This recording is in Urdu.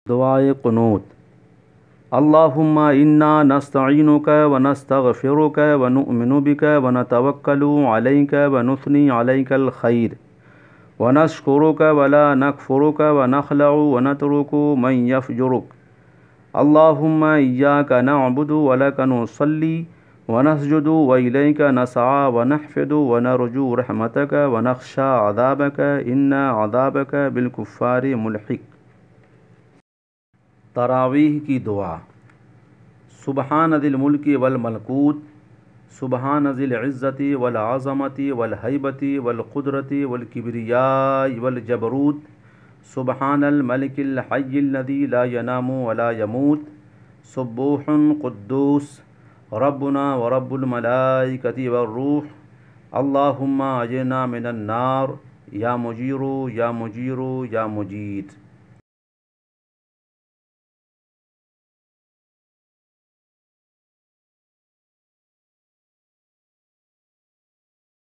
دعائے قنوت۔ اللہم انا نستعینک ونستغفرک ونؤمن بک ونتوکل علیک ونثنی علیک الخیر ونشکرک ولا نکفرک ونخلع ونترک من یفجرک۔ اللہم ایاک نعبد ولک نصلی ونسجد والیک نسعی ونحفد ونرجو رحمتک ونخشى عذابک ان عذابک بالکفار ملحق۔ تراویح کی دعا۔ سبحان ذی الملک والملکوت، سبحان ذی العزت والعظمت والہیبت والقدرت والکبریاء والجبروت، سبحان الملک الحی الذی لا ینام ولا یموت، سبوح قدوس ربنا ورب الملائکۃ والروح۔ اللہم اجرنا من النار یا مجیر یا مجیر یا مجید۔